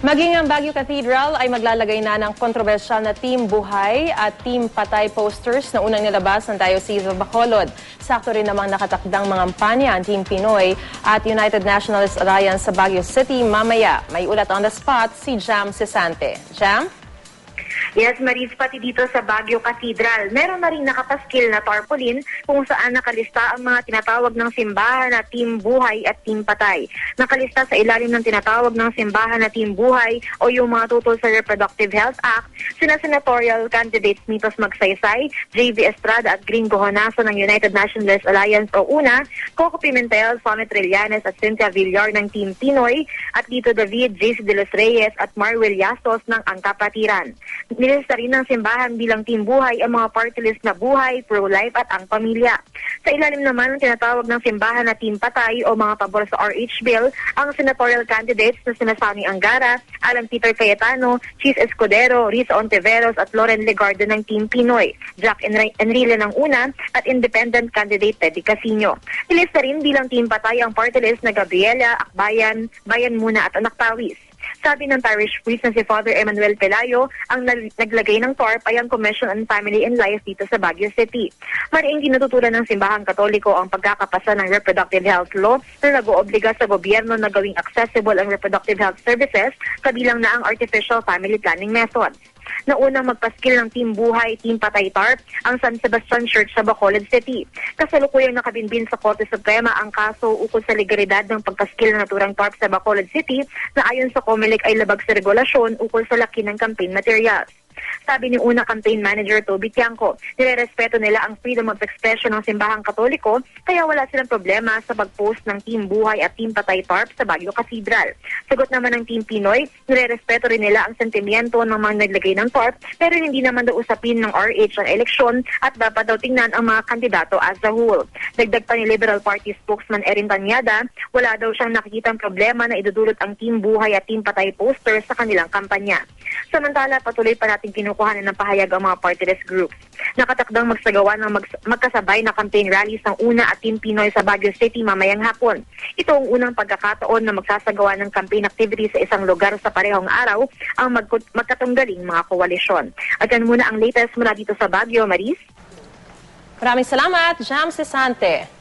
Maging ang Baguio Cathedral ay maglalagay na ng kontrobersyal na Team Buhay at Team Patay posters na unang nilabas ng Diocese of Bacolod. Sakto rin namang nakatakdang mga kampanya ang Team Pinoy at United Nationalist Alliance sa Baguio City mamaya. May ulat on the spot si Jam Cesante. Jam? Yes, Maris, pati dito sa Baguio Cathedral, meron na rin nakapaskil na tarpaulin kung saan nakalista ang mga tinatawag ng simbahan na Team Buhay at Team Patay. Nakalista sa ilalim ng tinatawag ng simbahan na Team Buhay o yung mga tutol sa Reproductive Health Act, sina senatorial candidates Mitos Magsaysay, J.V. Estrada at Gringo Honasan ng United Nationalist Alliance o UNA, Coco Pimentel, Sonny Trillanes at Cynthia Villar ng Team Pinoy, at Tito David, J.C. De Los Reyes at Marwel Yastos ng Angkapatiran. Nilista rin ng simbahan bilang Team Buhay ang mga party list na Buhay, Pro-Life at Ang Pamilya. Sa ilalim naman ng tinatawag ng simbahan na Team Patay o mga pabor sa RH Bill, ang senatorial candidates na sina Sammy Angara, Alan Peter Cayetano, Chis Escudero, Risa Ontiveros at Loren Legarda ng Team Pinoy, Jack Enrile ng UNA at independent candidate Teddy Casino. Nilista rin bilang Team Patay ang party list na Gabriela, Akbayan, Bayan Muna at Anak Tawis. Sabi ng parish priest na si Father Emmanuel Pelayo, ang naglagay ng TORP ay ang Commission on Family and Life dito sa Baguio City. Mariing tinututulan ng simbahang Katoliko ang pagkakapasa ng reproductive health law na nag-oobliga sa gobyerno na gawing accessible ang reproductive health services, kabilang na ang artificial family planning methods. Naunang magpaskil ng Team Buhay, Team Patay TARP ang San Sebastian Church sa Bacolod City. Kasalukuyang nakabinbin sa Korte Suprema ang kaso ukol sa legalidad ng pagpaskil ng naturang TARP sa Bacolod City na ayon sa COMELEC ay labag sa regulasyon ukol sa laki ng campaign materials. Sabi ni Una Campaign Manager Toby Tiangco, nirerespeto nila ang freedom of expression ng simbahang Katoliko kaya wala silang problema sa pag-post ng Team Buhay at Team Patay TARP sa Baguio Cathedral. Sagot naman ng Team Pinoy, nirerespeto rin nila ang sentimiento ng mga naglagay ng TARP pero hindi naman daw usapin ng RH ang eleksyon at dapat daw tingnan ang mga kandidato as a whole. Dagdag pa ni Liberal Party spokesman Erin Tanyada, wala daw siyang nakikitang problema na idudulot ang Team Buhay at Team Patay poster sa kanilang kampanya. Samantala, patuloy pa natin kinukuhanan ng pahayag ang mga party list groups. Nakatakdang magsagawa ng magkasabay na campaign rallies ng UNA at Team Pinoy sa Baguio City mamayang hapon. Ito ang unang pagkakataon na magsasagawa ng campaign activity sa isang lugar sa parehong araw ang magkatunggaling mga koalisyon. At yan muna ang latest mula dito sa Baguio, Maris. Maraming salamat, Jam Cesante.